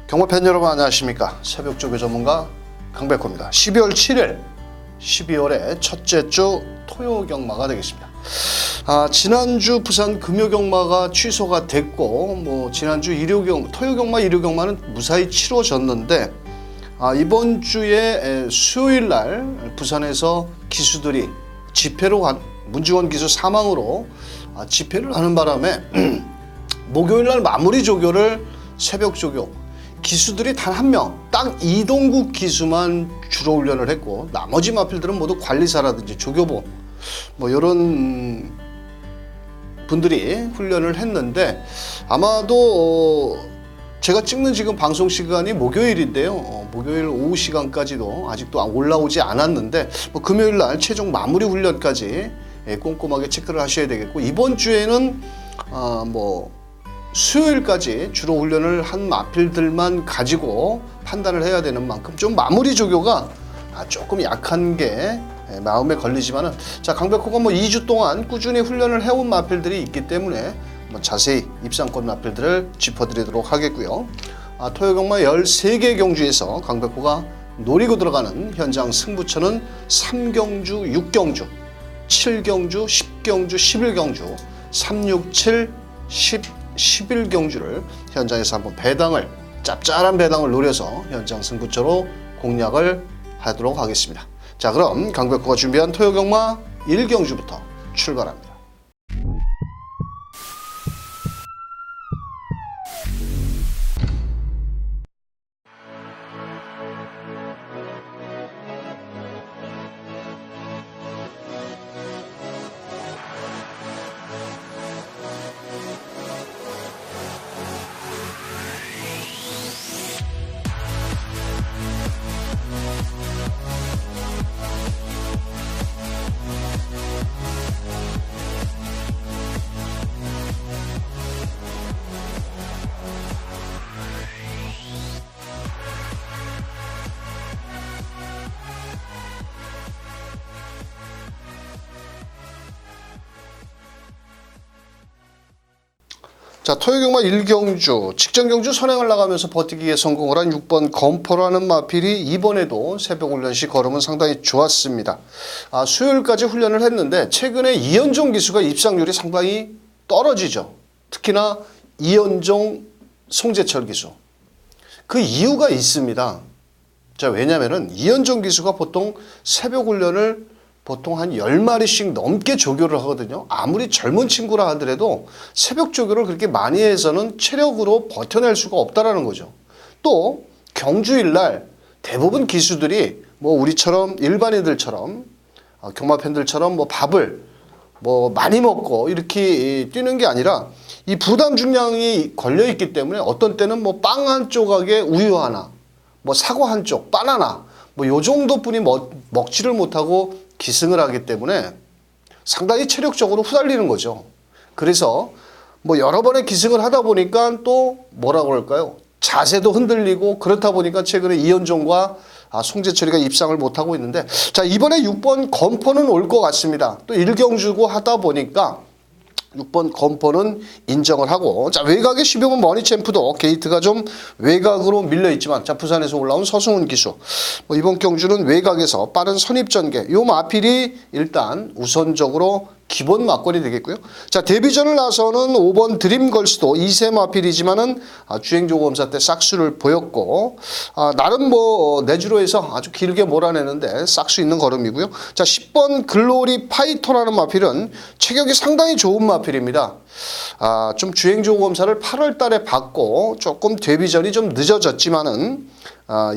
경마팬 여러분 안녕하십니까. 새벽조교 전문가 강백호입니다. 12월 7일 12월의 첫째 주 토요경마가 되겠습니다. 지난주 부산 금요경마가 취소가 됐고 지난주 토요경마 일요경마는 무사히 치러졌는데 이번 주에 수요일 날 부산에서 기수들이 문지원 기수 사망으로 집회를 하는 바람에 목요일 날 마무리 조교를 새벽 조교 기수들이 단 한 명, 딱 이동국 기수만 주로 훈련을 했고 나머지 마필들은 모두 관리사라든지 조교보 이런 분들이 훈련을 했는데 아마도 제가 찍는 지금 방송 시간이 목요일인데요. 목요일 오후 시간까지도 아직도 올라오지 않았는데 금요일 날 최종 마무리 훈련까지 꼼꼼하게 체크를 하셔야 되겠고 이번 주에는 수요일까지 주로 훈련을 한 마필들만 가지고 판단을 해야 되는 만큼 좀 마무리 조교가 조금 약한 게 마음에 걸리지만은 강백호가 2주 동안 꾸준히 훈련을 해온 마필들이 있기 때문에 자세히 입상권 마필들을 짚어드리도록 하겠고요. 토요경마 13개 경주에서 강백호가 노리고 들어가는 현장 승부처는 3경주, 6경주, 7경주, 10경주, 11경주, 3, 6, 7, 10, 11경주를 현장에서 한번 짭짤한 배당을 노려서 현장 승부처로 공략을 하도록 하겠습니다. 자, 그럼 강백호가 준비한 토요경마 1경주부터 출발합니다. 자, 토요경마 1경주 직전경주 선행을 나가면서 버티기에 성공을 한 6번 검포라는 마필이 이번에도 새벽 훈련 시 걸음은 상당히 좋았습니다. 수요일까지 훈련을 했는데 최근에 이현종 기수가 입상률이 상당히 떨어지죠. 특히나 이현종, 송재철 기수. 그 이유가 있습니다. 자, 왜냐면은 이현종 기수가 보통 새벽 훈련을 보통 한 10마리씩 넘게 조교를 하거든요. 아무리 젊은 친구라 하더라도 새벽 조교를 그렇게 많이 해서는 체력으로 버텨낼 수가 없다라는 거죠. 또 경주일 날 대부분 기수들이 우리처럼 일반인들처럼 경마팬들처럼 밥을 많이 먹고 이렇게 뛰는 게 아니라 이 부담 중량이 걸려 있기 때문에 어떤 때는 빵 한 조각에 우유 하나, 사과 한 쪽, 바나나 요 정도뿐이 먹지를 못하고 기승을 하기 때문에 상당히 체력적으로 후달리는 거죠. 그래서 여러 번의 기승을 하다 보니까 또 뭐라고 할까요? 자세도 흔들리고 그렇다 보니까 최근에 이현종과 송재철이가 입상을 못하고 있는데 자, 이번에 6번 검포는 올 것 같습니다. 또 1경주고 하다 보니까 6번 검포는 인정을 하고 자, 외곽의 12번 머니챔프도 게이트가 좀 외곽으로 밀려있지만 자, 부산에서 올라온 서승훈 기수 이번 경주는 외곽에서 빠른 선입전개 요 마필이 일단 우선적으로 기본 막걸리 되겠고요. 자, 데뷔전을 나서는 5번 드림걸스도 2세 마필이지만은 주행조 검사 때 싹수를 보였고 나름 내주로에서 아주 길게 몰아내는데 싹수 있는 걸음이고요. 자, 10번 글로리 파이터라는 마필은 체격이 상당히 좋은 마필입니다. 좀 주행조 검사를 8월 달에 받고 조금 데뷔전이 좀 늦어졌지만은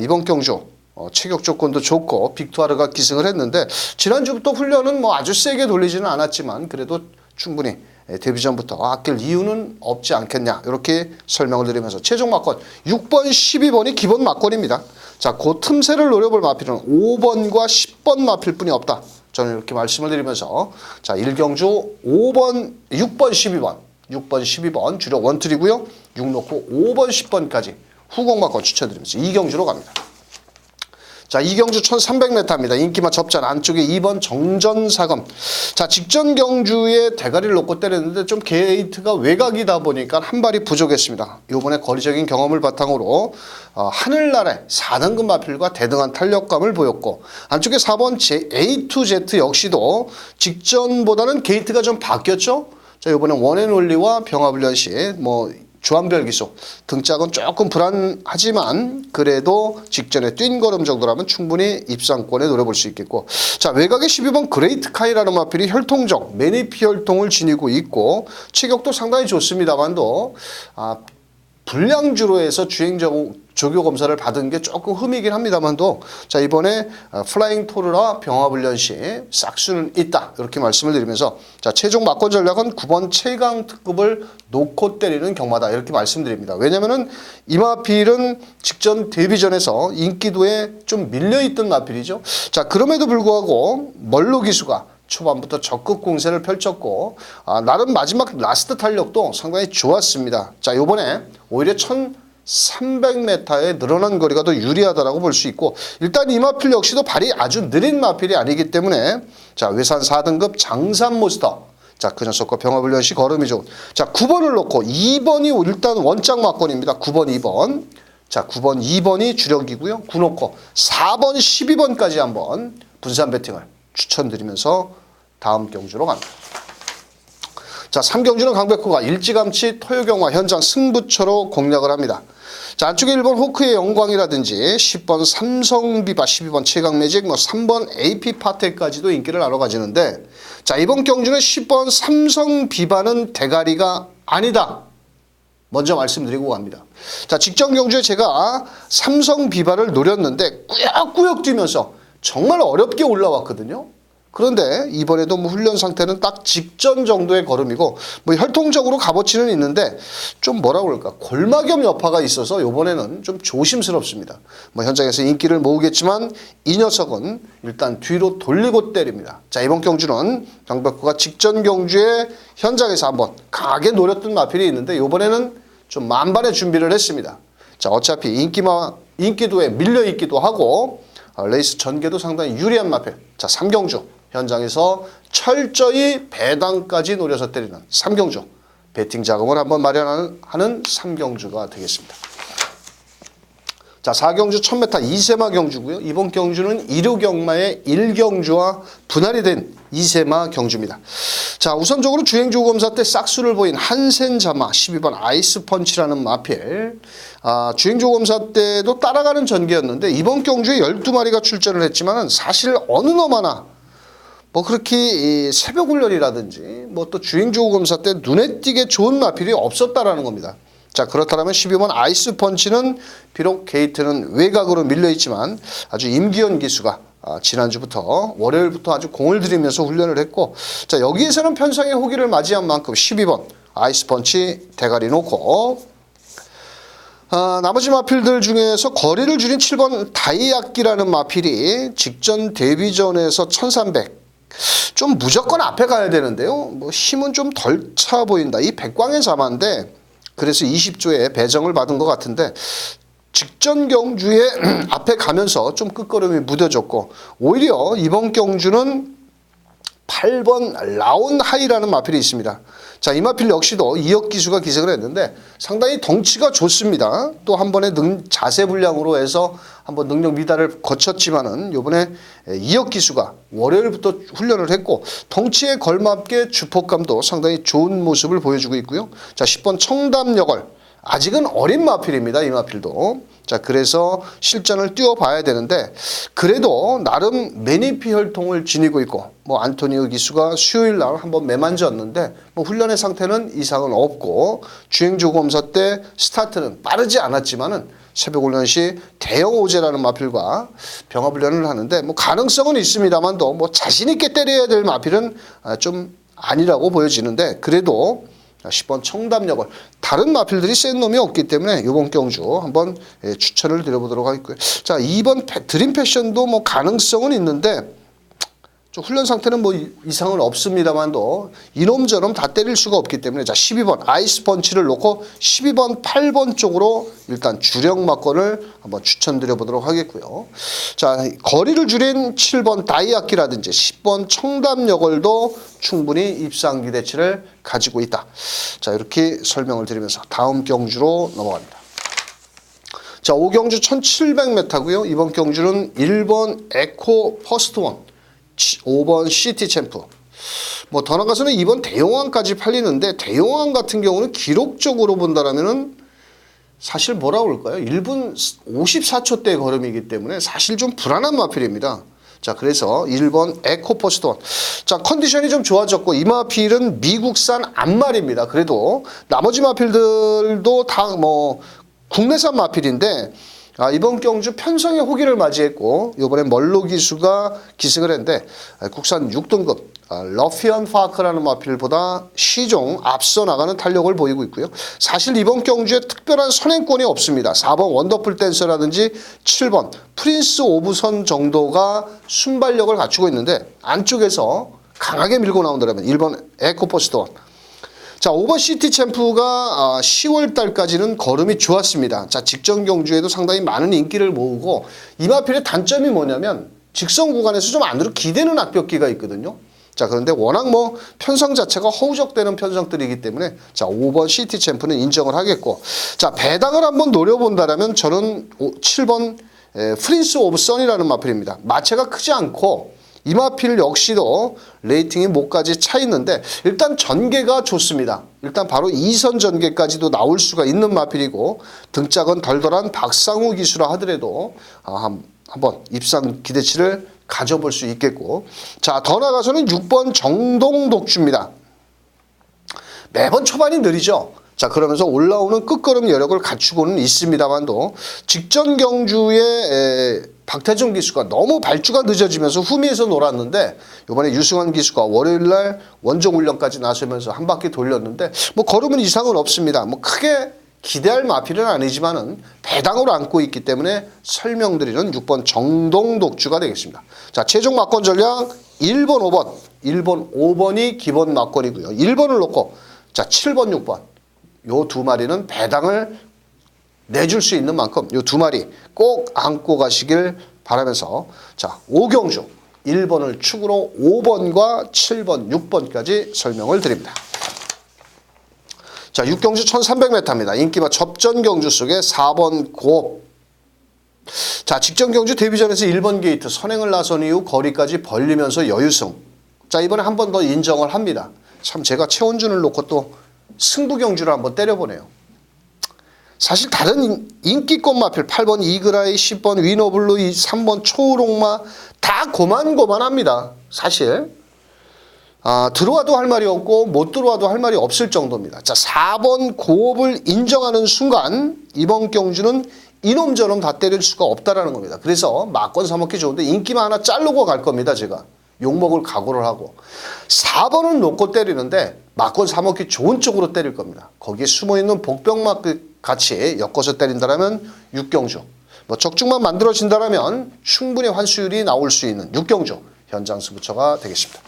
이번 경주 체격 조건도 좋고 빅투아르가 기승을 했는데 지난주부터 훈련은 아주 세게 돌리지는 않았지만 그래도 충분히 데뷔전부터 아낄 이유는 없지 않겠냐 이렇게 설명을 드리면서 최종 막권 6번 12번이 기본 막권입니다. 자, 그 틈새를 노려볼 마필은 5번과 10번 마필뿐이 없다. 저는 이렇게 말씀을 드리면서 자, 1경주 5번 6번 12번 주력 원툴이고요. 6 놓고 5번 10번까지 후공 막권 추천드리면서 2경주로 갑니다. 자, 이경주 1300m입니다. 인기마 접전 안쪽에 2번 정전사금. 자, 직전 경주에 대가리를 놓고 때렸는데 좀 게이트가 외곽이다 보니까 한 발이 부족했습니다. 이번에 거리적인 경험을 바탕으로 하늘나라의 4등급 마필과 대등한 탄력감을 보였고, 안쪽에 4번 A2Z 역시도 직전보다는 게이트가 좀 바뀌었죠. 자, 이번에 원앤올리와 병합훈련 시 주한별 기수 등짝은 조금 불안하지만 그래도 직전에 뛴 걸음 정도라면 충분히 입상권에 노려볼 수 있겠고, 자, 외곽에 12번 그레이트 카이라는 마필이 혈통적 매니피 혈통을 지니고 있고 체격도 상당히 좋습니다만도 불량주로 해서 조교 검사를 받은 게 조금 흠이긴 합니다만도, 자, 이번에 플라잉 토르라 병합훈련 시 싹수는 있다 이렇게 말씀을 드리면서, 자, 최종 막권 전략은 9번 최강 특급을 놓고 때리는 경마다 이렇게 말씀드립니다. 왜냐면은 이 마필은 직전 데뷔전에서 인기도에 좀 밀려있던 마필이죠. 자, 그럼에도 불구하고 멀로 기수가 초반부터 적극 공세를 펼쳤고 나름 마지막 라스트 탄력도 상당히 좋았습니다. 자, 요번에 오히려 1300m에 늘어난 거리가 더 유리하다라고 볼 수 있고, 일단 이 마필 역시도 발이 아주 느린 마필이 아니기 때문에, 자, 외산 4등급 장산 모스터, 자, 그 녀석과 병합훈련 시 걸음이 좋은, 자, 9번을 놓고 2번이 일단 원짝 막권입니다. 9번 2번. 자, 9번 2번이 주력이고요. 9 놓고 4번 12번까지 한번 분산 배팅을 추천드리면서 다음 경주로 갑니다. 자, 3경주는 강백호가 일찌감치 토요경마 현장 승부처로 공략을 합니다. 자, 안쪽에 1번 호크의 영광이라든지 10번 삼성비바, 12번 최강매직, 3번 AP파텍까지도 인기를 나눠 가지는데, 자, 이번 경주는 10번 삼성비바는 대가리가 아니다. 먼저 말씀드리고 갑니다. 자, 직전 경주에 제가 삼성비바를 노렸는데 꾸역꾸역 뛰면서 정말 어렵게 올라왔거든요. 그런데 이번에도 훈련 상태는 딱 직전 정도의 걸음이고 혈통적으로 값어치는 있는데 좀 뭐라 그럴까, 골마겸 여파가 있어서 이번에는 좀 조심스럽습니다. 현장에서 인기를 모으겠지만 이 녀석은 일단 뒤로 돌리고 때립니다. 자, 이번 경주는 강백호가 직전 경주에 현장에서 한번 강하게 노렸던 마필이 있는데 이번에는 좀 만반의 준비를 했습니다. 자, 어차피 인기도에 밀려있기도 하고 레이스 전개도 상당히 유리한 마필. 자, 3경주 현장에서 철저히 배당까지 노려서 때리는 3경주, 배팅 자금을 한번 마련하는 3경주가 되겠습니다. 자, 4경주 1000m 2세마 경주고요. 이번 경주는 1호 경마의 1경주와 분할이 된 2세마 경주입니다. 자, 우선적으로 주행조구 검사 때 싹수를 보인 한센자마 12번 아이스펀치라는 마필. 주행조구 검사 때도 따라가는 전개였는데 이번 경주에 12마리가 출전을 했지만 사실 어느 놈하나 그렇게 새벽 훈련이라든지 또 주행조구 검사 때 눈에 띄게 좋은 마필이 없었다라는 겁니다. 자, 그렇다면 12번 아이스펀치는 비록 게이트는 외곽으로 밀려있지만 아주 임기현 기수가 지난주부터 월요일부터 아주 공을 들이면서 훈련을 했고, 자, 여기에서는 편성의 호기를 맞이한 만큼 12번 아이스펀치 대가리 놓고, 나머지 마필들 중에서 거리를 줄인 7번 다이아키라는 마필이 직전 데뷔전에서 1300 좀 무조건 앞에 가야 되는데요. 힘은 좀 덜 차 보인다. 이 백광의 자마인데 그래서 20조에 배정을 받은 것 같은데 직전 경주에 앞에 가면서 좀 끝걸음이 무뎌졌고, 오히려 이번 경주는 8번 라온하이라는 마필이 있습니다. 자, 이 마필 역시도 이혁 기수가 기색을 했는데 상당히 덩치가 좋습니다. 또 한 번의 자세 불량으로 해서 한번 능력 미달을 거쳤지만은 이번에 이혁 기수가 월요일부터 훈련을 했고 덩치에 걸맞게 주폭감도 상당히 좋은 모습을 보여주고 있고요. 자, 10번 청담여걸 아직은 어린 마필입니다. 이 마필도. 자, 그래서 실전을 뛰어봐야 되는데 그래도 나름 매니피 혈통을 지니고 있고 안토니오 기수가 수요일 날 한번 매만졌는데 훈련의 상태는 이상은 없고 주행조구 검사 때 스타트는 빠르지 않았지만은 새벽 훈련 시 대형 오제라는 마필과 병합훈련을 하는데 가능성은 있습니다만도 자신 있게 때려야 될 마필은 좀 아니라고 보여지는데 그래도 10번 청담여걸 다른 마필들이 센 놈이 없기 때문에 이번 경주 한번 추천을 드려보도록 하겠고요. 자, 2번 드림 패션도 가능성은 있는데 좀 훈련 상태는 뭐 이상은 없습니다만도 이놈저놈 다 때릴 수가 없기 때문에 자 12번 아이스 펀치를 놓고 12번 8번 쪽으로 일단 주력 막건을 한번 추천드려 보도록 하겠고요. 자 거리를 줄인 7번 다이아키라든지 10번 청담여걸도 충분히 입상 기대치를 가지고 있다. 자 이렇게 설명을 드리면서 다음 경주로 넘어갑니다. 자 5경주 1700m고요. 이번 경주는 1번 에코 퍼스트 원 5번 시티 챔프. 뭐 더 나가서는 2번 대용왕까지 팔리는데 대용왕 같은 경우는 기록적으로 본다라면은 사실 뭐라 그럴까요? 1분 54초대 걸음이기 때문에 사실 좀 불안한 마필입니다. 자, 그래서 1번 에코포스톤. 자, 컨디션이 좀 좋아졌고 이 마필은 미국산 암말입니다. 그래도 나머지 마필들도 다 뭐 국내산 마필인데 이번 경주 편성의 호기를 맞이했고 이번에 멀로 기수가 기승을 했는데 국산 6등급 러피언 파크라는 마필보다 시종 앞서 나가는 탄력을 보이고 있고요. 사실 이번 경주에 특별한 선행권이 없습니다. 4번 원더풀 댄서라든지 7번 프린스 오브선 정도가 순발력을 갖추고 있는데 안쪽에서 강하게 밀고 나온다면 1번 에코포스톤. 자, 5번 시티 챔프가 10월 달까지는 걸음이 좋았습니다. 자, 직전 경주에도 상당히 많은 인기를 모으고 이 마필의 단점이 뭐냐면 직선 구간에서 좀 안으로 기대는 앞벽기가 있거든요. 자, 그런데 워낙 뭐 편성 자체가 허우적대는 편성들이기 때문에 자, 5번 시티 챔프는 인정을 하겠고 자, 배당을 한번 노려본다라면 저는 7번 프린스 오브 선이라는 마필입니다. 마체가 크지 않고 이 마필 역시도 레이팅이 목까지 차 있는데 일단 전개가 좋습니다. 일단 바로 2선 전개까지도 나올 수가 있는 마필이고 등짝은 덜덜한 박상우 기수라 하더라도 한번 입상 기대치를 가져볼 수 있겠고 자, 더 나가서는 6번 정동독주입니다. 매번 초반이 느리죠. 자, 그러면서 올라오는 끝걸음 여력을 갖추고는 있습니다만도 직전 경주에 박태종 기수가 너무 발주가 늦어지면서 후미에서 놀았는데 이번에 유승환 기수가 월요일날 원정 훈련까지 나서면서 한 바퀴 돌렸는데 뭐 걸음은 이상은 없습니다. 뭐 크게 기대할 마필은 아니지만은 배당으로 안고 있기 때문에 설명드리는 6번 정동독주가 되겠습니다. 자, 최종 막권 전략 1번, 5번. 1번, 5번이 기본 막권이고요. 1번을 놓고 자, 7번, 6번. 요 두 마리는 배당을 내줄 수 있는 만큼 요 두 마리 꼭 안고 가시길 바라면서 자, 5경주 1번을 축으로 5번과 7번, 6번까지 설명을 드립니다. 자, 6경주 1300m입니다. 인기마 접전 경주 속에 4번 고업. 자, 직전 경주 데뷔전에서 1번 게이트 선행을 나선 이후 거리까지 벌리면서 여유승. 자, 이번에 한 번 더 인정을 합니다. 참 제가 최원준을 놓고 또 승부 경주를 한번 때려보네요. 사실 다른 인기권 마필 8번 이그라이, 10번 위너블루, 3번 초록마 다 고만고만합니다. 사실 들어와도 할 말이 없고 못 들어와도 할 말이 없을 정도입니다. 자, 4번 고업을 인정하는 순간 이번 경주는 이놈저놈 다 때릴 수가 없다라는 겁니다. 그래서 막권 사먹기 좋은데 인기만 하나 자르고 갈 겁니다. 제가 욕먹을 각오를 하고 4번은 놓고 때리는데 막권 사먹기 좋은 쪽으로 때릴 겁니다. 거기에 숨어있는 복병막 같이 엮어서 때린다면 6경주 뭐 적중만 만들어진다면 충분히 환수율이 나올 수 있는 6경주 현장 승부처가 되겠습니다.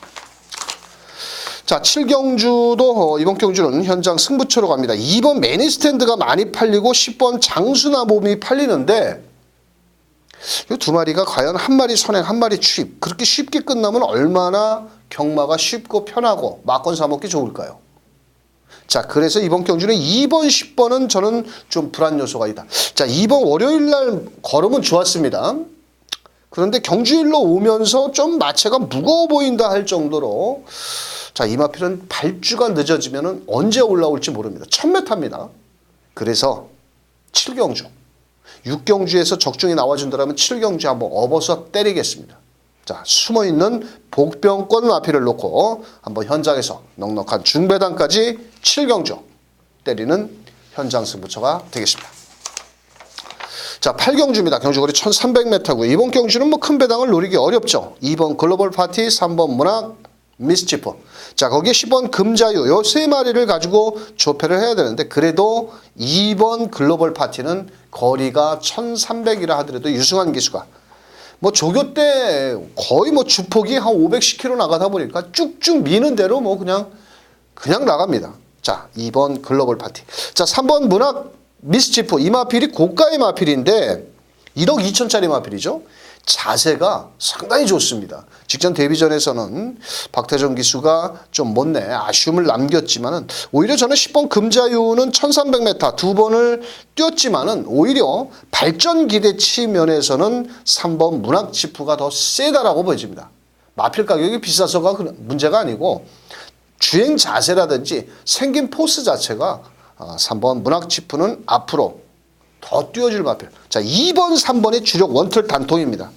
자, 7경주도 이번 경주는 현장 승부처로 갑니다. 2번 매니스탠드가 많이 팔리고 10번 장수나봄이 팔리는데 이 두 마리가 과연 한 마리 선행, 한 마리 취입 그렇게 쉽게 끝나면 얼마나 경마가 쉽고 편하고 막권 사먹기 좋을까요? 자, 그래서 이번 경주는 2번, 10번은 저는 좀 불안 요소가 있다. 자, 2번 월요일날 걸음은 좋았습니다. 그런데 경주일로 오면서 좀 마체가 무거워 보인다 할 정도로 자, 이 마필은 발주가 늦어지면 언제 올라올지 모릅니다. 1000m입니다. 그래서 7경주 6경주에서 적중이 나와준다면 7경주 한번 업어서 때리겠습니다. 자, 숨어있는 복병권 마필을 놓고 한번 현장에서 넉넉한 중배당까지 7경주 때리는 현장 승부처가 되겠습니다. 자, 8경주입니다. 경주거리 1300m고요. 이번 경주는 뭐 큰 배당을 노리기 어렵죠. 2번 글로벌 파티, 3번 문학, 미스치프. 자, 거기에 10번 금자유 요 세 마리를 가지고 조패를 해야 되는데 그래도 2번 글로벌 파티는 거리가 1300이라 하더라도 유승환 기수가 뭐 조교 때 거의 뭐 주폭이 한 510km 나가다 보니까 쭉쭉 미는 대로 뭐 그냥 나갑니다. 자, 2번 글로벌 파티. 자, 3번 문학 미스치프. 이 마필이 고가의 마필인데 1억 2천짜리 마필이죠. 자세가 상당히 좋습니다. 직전 데뷔전에서는 박태정 기수가 좀 못내 아쉬움을 남겼지만은 오히려 저는 10번 금자유는 1300m 두 번을 뛰었지만은 오히려 발전 기대치 면에서는 3번 문학지프가 더 세다라고 보여집니다. 마필 가격이 비싸서가 문제가 아니고 주행 자세라든지 생긴 포스 자체가 3번 문학지프는 앞으로 더 뛰어줄 마필. 자, 2번, 3번이 주력 원틀 단통입니다.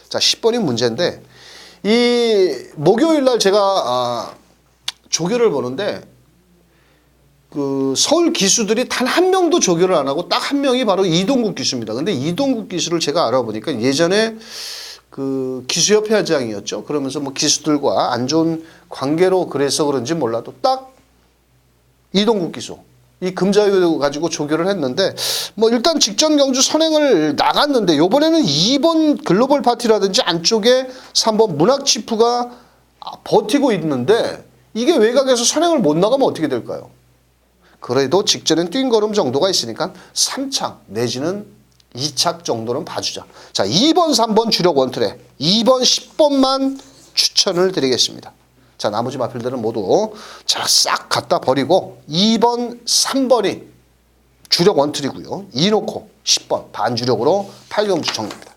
자, 10번이 문제인데, 이 목요일 날 제가 조교를 보는데, 그 서울 기수들이 단 한 명도 조교를 안 하고 딱 한 명이 바로 이동국 기수입니다. 근데 이동국 기수를 제가 알아보니까 예전에 그 기수협회 회장이었죠. 그러면서 뭐 기수들과 안 좋은 관계로 그래서 그런지 몰라도 딱 이동국 기수. 이 금자유 가지고 조교를 했는데 뭐 일단 직전 경주 선행을 나갔는데 요번에는 2번 글로벌 파티라든지 안쪽에 3번 문학치프가 버티고 있는데 이게 외곽에서 선행을 못 나가면 어떻게 될까요? 그래도 직전엔 뛴 걸음 정도가 있으니까 3착 내지는 2착 정도는 봐주자. 자, 2번, 3번 주력 원틀에 2번, 10번만 추천을 드리겠습니다. 자, 나머지 마필들은 모두 자, 싹 갖다 버리고 2번, 3번이 주력 원틀이고요. 2놓고 10번 반주력으로 8경주 정리입니다.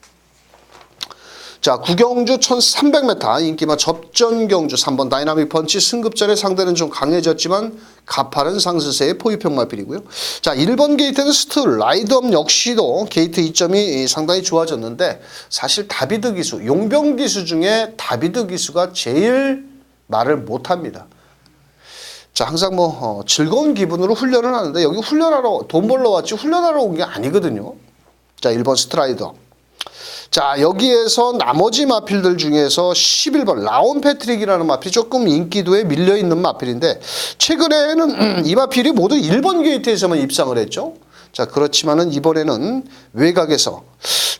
자, 9경주 1300m 인기마 접전경주 3번 다이나믹 펀치 승급전의 상대는 좀 강해졌지만 가파른 상승세의 포유평 마필이고요. 자, 1번 게이트는 스트 라이드업 역시도 게이트 2점이 상당히 좋아졌는데 사실 다비드 기수, 용병 기수 중에 다비드 기수가 제일 말을 못합니다. 자, 항상 뭐 즐거운 기분으로 훈련을 하는데 여기 훈련하러 돈 벌러 왔지 훈련하러 온 게 아니거든요. 자, 1번 스트라이더. 자, 여기에서 나머지 마필들 중에서 11번 라온 패트릭이라는 마필이 조금 인기도에 밀려있는 마필인데 최근에는 이 마필이 모두 1번 게이트에서만 입상을 했죠. 자, 그렇지만은 이번에는 외곽에서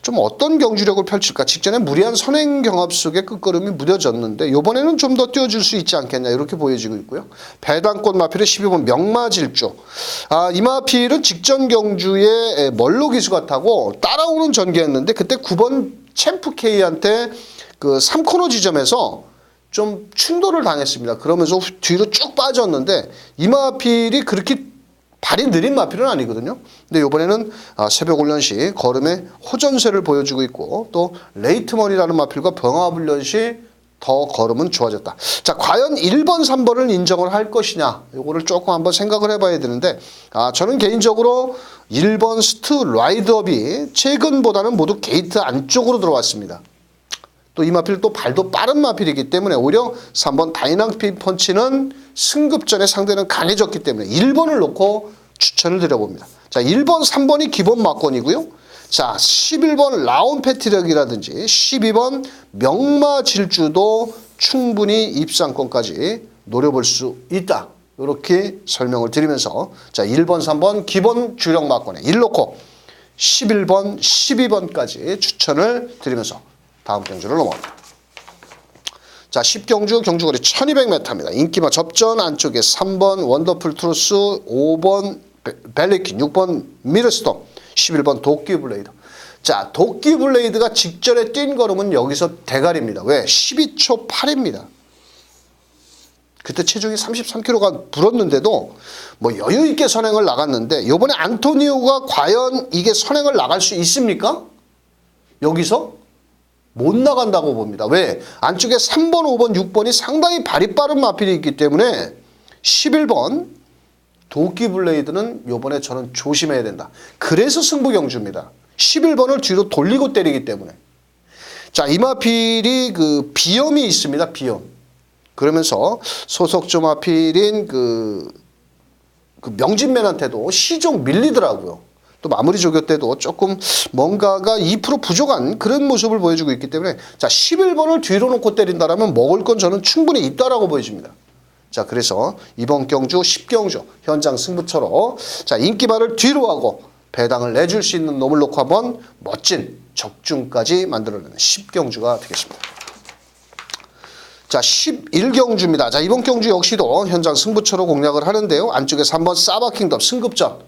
좀 어떤 경주력을 펼칠까? 직전에 무리한 선행 경합 속에 끝걸음이 무뎌졌는데 이번에는 좀 더 뛰어줄 수 있지 않겠냐 이렇게 보여지고 있고요. 배당권 마필의 12번 명마질주. 이 마필은 직전 경주에 멀로 기수가 타고 따라오는 전개였는데 그때 9번 챔프 K한테 그 3코너 지점에서 좀 충돌을 당했습니다. 그러면서 뒤로 쭉 빠졌는데 이 마필이 그렇게 발이 느린 마필은 아니거든요. 근데 이번에는 새벽 훈련 시 걸음의 호전세를 보여주고 있고 또 레이트먼이라는 마필과 병합 훈련 시 더 걸음은 좋아졌다. 자, 과연 1번, 3번을 인정을 할 것이냐 이거를 조금 한번 생각을 해봐야 되는데 저는 개인적으로 1번 스트 라이드업이 최근보다는 모두 게이트 안쪽으로 들어왔습니다. 또 이 마필 또 발도 빠른 마필이기 때문에 오히려 3번 다이나믹 펀치는 승급전의 상대는 강해졌기 때문에 1번을 놓고 추천을 드려봅니다. 자, 1번, 3번이 기본 막권이고요. 자, 11번 라온 패트력이라든지 12번 명마질주도 충분히 입상권까지 노려볼 수 있다. 이렇게 설명을 드리면서 자, 1번, 3번 기본 주력 막권에 1 놓고 11번, 12번까지 추천을 드리면서 다음 경주를 넘어갑니다. 자, 10경주 경주거리 1200m입니다. 인기마 접전 안쪽에 3번 원더풀 트루스, 5번 벨리킨, 6번 미르스톰, 11번 도끼 블레이드. 자, 도끼 블레이드가 직전에 뛴 걸음은 여기서 대가리입니다. 왜? 12초 8입니다. 그때 체중이 33kg가 불었는데도 뭐 여유 있게 선행을 나갔는데 이번에 안토니오가 과연 이게 선행을 나갈 수 있습니까? 여기서? 못 나간다고 봅니다. 왜? 안쪽에 3번, 5번, 6번이 상당히 발이 빠른 마필이 있기 때문에 11번 도끼 블레이드는 요번에 저는 조심해야 된다. 그래서 승부 경주입니다. 11번을 뒤로 돌리고 때리기 때문에. 자, 이 마필이 그 비염이 있습니다. 비염. 그러면서 소속조 마필인 그 명진맨한테도 시종 밀리더라고요. 또 마무리 조교 때도 조금 뭔가가 2% 부족한 그런 모습을 보여주고 있기 때문에 자, 11번을 뒤로 놓고 때린다라면 먹을 건 저는 충분히 있다라고 보여집니다. 자, 그래서 이번 경주 10경주 현장 승부처로 자, 인기발을 뒤로 하고 배당을 내줄 수 있는 놈을 놓고 한번 멋진 적중까지 만들어내는 10경주가 되겠습니다. 자, 11경주입니다. 자, 이번 경주 역시도 현장 승부처로 공략을 하는데요. 안쪽에서 한번 사바킹덤 승급전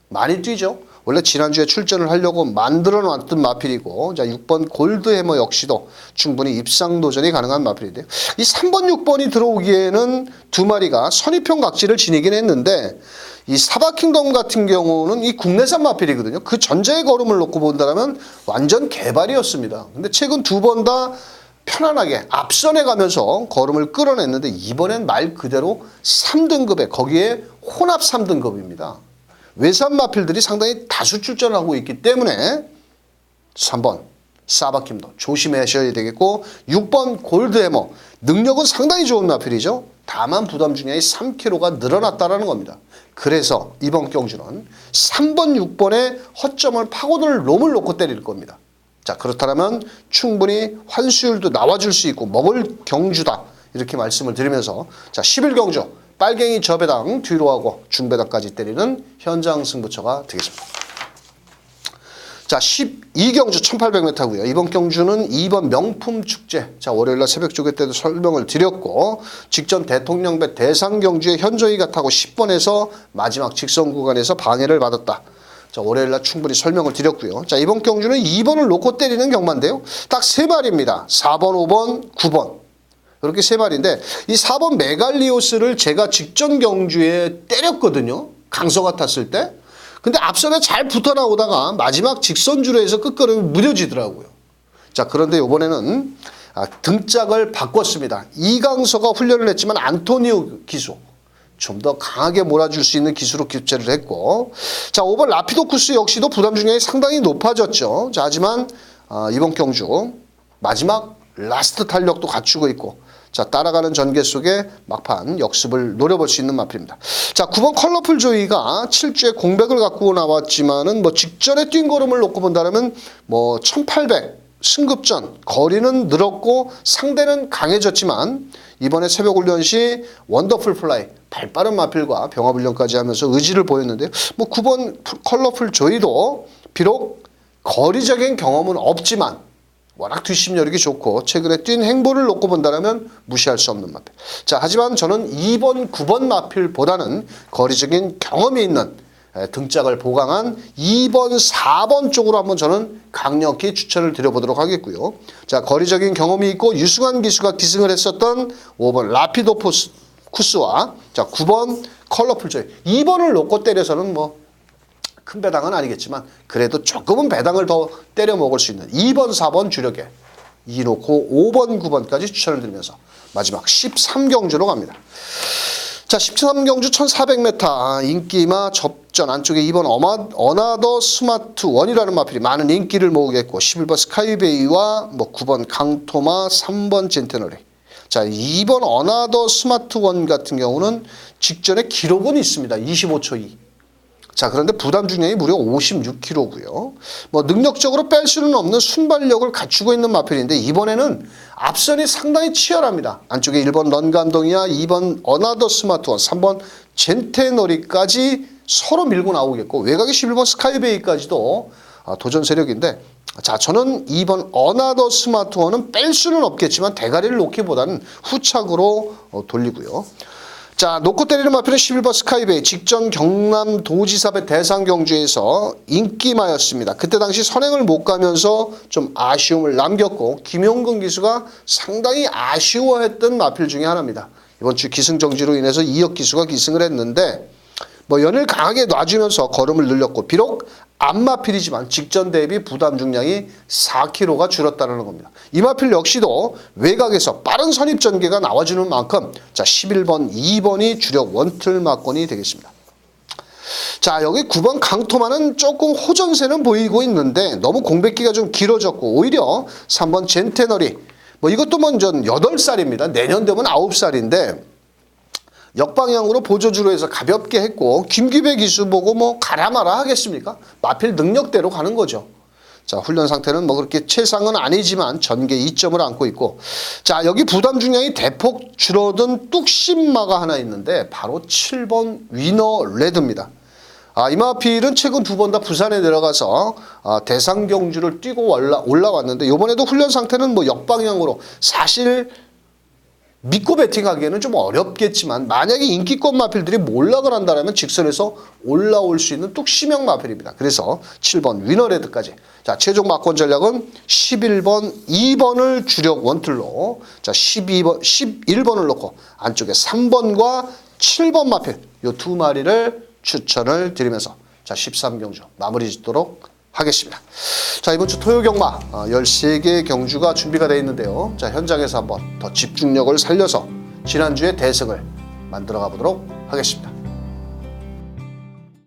많이 뛰죠. 원래 지난주에 출전을 하려고 만들어 놨던 마필이고, 자, 6번 골드해머 역시도 충분히 입상 도전이 가능한 마필인데요. 이 3번, 6번이 들어오기에는 두 마리가 선입형 각지를 지니긴 했는데, 이 사바킹덤 같은 경우는 이 국내산 마필이거든요. 그 전자의 걸음을 놓고 본다면 완전 개발이었습니다. 근데 최근 두 번 다 편안하게 앞선에 가면서 걸음을 끌어냈는데, 이번엔 말 그대로 3등급에, 거기에 혼합 3등급입니다. 외산 마필들이 상당히 다수 출전하고 있기 때문에 3번 사바킴도 조심하셔야 되겠고, 6번 골드해머 능력은 상당히 좋은 마필이죠. 다만 부담 중량이 3kg가 늘어났다는 겁니다. 그래서 이번 경주는 3번, 6번의 허점을 파고들 놈을 놓고 때릴 겁니다. 자, 그렇다면 충분히 환수율도 나와줄 수 있고 먹을 경주다, 이렇게 말씀을 드리면서, 자, 11경주 빨갱이 저배당 뒤로 하고 중배당까지 때리는 현장 승부처가 되겠습니다. 자, 12경주 1800m고요. 이번 경주는 2번 명품 축제. 자, 월요일날 새벽 조개 때도 설명을 드렸고, 직전 대통령배 대상 경주에 현저히가 타고 10번에서 마지막 직선 구간에서 방해를 받았다. 자, 월요일날 충분히 설명을 드렸고요. 자, 이번 경주는 2번을 놓고 때리는 경마인데요. 딱 세 마리입니다. 4번, 5번, 9번. 이렇게 세 마리인데, 이 4번 메갈리오스를 제가 직전 경주에 때렸거든요. 강서가 탔을 때. 근데 앞선에 잘 붙어 나오다가 마지막 직선주로에서 끝걸음이 무뎌지더라고요. 자, 그런데 이번에는 등짝을 바꿨습니다. 이강서가 훈련을 했지만 안토니오 기수, 좀 더 강하게 몰아줄 수 있는 기수로 교체를 했고, 자, 5번 라피도쿠스 역시도 부담 중량이 상당히 높아졌죠. 자, 하지만 이번 경주 마지막 라스트 탄력도 갖추고 있고, 자, 따라가는 전개 속에 막판 역습을 노려볼 수 있는 마필입니다. 자, 9번 컬러풀 조이가 7주에 공백을 갖고 나왔지만은 뭐 직전에 뛴 걸음을 놓고 본다면 뭐 1800 승급전 거리는 늘었고 상대는 강해졌지만, 이번에 새벽 훈련 시 원더풀 플라이 발빠른 마필과 병합 훈련까지 하면서 의지를 보였는데요. 뭐 9번 컬러풀 조이도 비록 거리적인 경험은 없지만 워낙 뒷심여력이 좋고 최근에 뛴 행보를 놓고 본다면 무시할 수 없는 마필. 자, 하지만 저는 2번, 9번 마필보다는 거리적인 경험이 있는 등짝을 보강한 2번, 4번 쪽으로 한번 저는 강력히 추천을 드려보도록 하겠고요. 자, 거리적인 경험이 있고 유승환 기수가 기승을 했었던 5번 라피도쿠스와 자, 9번 컬러풀 조이, 2번을 놓고 때려서는 뭐 큰 배당은 아니겠지만 그래도 조금은 배당을 더 때려 먹을 수 있는 2번, 4번 주력에 2 놓고 5번, 9번까지 추천을 드리면서 마지막 13경주로 갑니다. 자, 13경주 1400m 인기마 접전 안쪽에 2번 어나더 스마트 원이라는 마필이 많은 인기를 모으겠고, 11번 스카이베이와 뭐 9번 강토마, 3번 젠테너리. 자, 2번 어나더 스마트 원 같은 경우는 직전에 기록은 있습니다. 25초 2. 자, 그런데 부담 중량이 무려 56kg고요. 뭐 능력적으로 뺄 수는 없는 순발력을 갖추고 있는 마필인데, 이번에는 앞선이 상당히 치열합니다. 안쪽에 1번 런감동이야, 2번 어나더 스마트원, 3번 젠테너리까지 서로 밀고 나오겠고, 외곽에 11번 스카이베이까지도 도전 세력인데, 자, 저는 2번 어나더 스마트원은 뺄 수는 없겠지만 대가리를 놓기보다는 후착으로 돌리고요. 자, 놓고 때리는 마필은 11번 스카이베이, 직전 경남도지사배 대상경주에서 인기마였습니다. 그때 당시 선행을 못 가면서 좀 아쉬움을 남겼고, 김용근 기수가 상당히 아쉬워했던 마필 중에 하나입니다. 이번 주 기승정지로 인해서 이혁 기수가 기승을 했는데, 뭐 연을 강하게 놔주면서 걸음을 늘렸고, 비록 앞마필이지만 직전 대비 부담 중량이 4kg가 줄었다는 겁니다. 이 마필 역시도 외곽에서 빠른 선입 전개가 나와주는 만큼, 자, 11번, 2번이 주력 원틀 막권이 되겠습니다. 자, 여기 9번 강토마는 조금 호전세는 보이고 있는데 너무 공백기가 좀 길어졌고, 오히려 3번 젠테너리, 뭐 이것도 먼저 8살입니다. 내년 되면 9살인데 역방향으로 보조주로 해서 가볍게 했고, 김기배 기수 보고 뭐 가라마라 하겠습니까? 마필 능력대로 가는 거죠. 자, 훈련 상태는 뭐 그렇게 최상은 아니지만 전개 2점을 안고 있고, 자, 여기 부담 중량이 대폭 줄어든 뚝심마가 하나 있는데 바로 7번 위너 레드입니다. 이 마필은 최근 2번 다 부산에 내려가서 대상 경주를 뛰고 올라왔는데 이번에도 훈련 상태는 뭐 역방향으로 사실 믿고 배팅하기에는 좀 어렵겠지만 만약에 인기권 마필들이 몰락을 한다면 직선에서 올라올 수 있는 뚝심형 마필입니다. 그래서 7번 위너레드까지. 자, 최종 막권 전략은 11번, 2번을 주력 원툴로, 자, 11번을 놓고 안쪽에 3번과 7번 마필 이 두 마리를 추천을 드리면서 자, 13경주 마무리 짓도록 하겠습니다. 자, 이번 주 토요 경마 13개 경주가 준비가 되어 있는데요. 자, 현장에서 한번 더 집중력을 살려서 지난주의 대승을 만들어 가보도록 하겠습니다.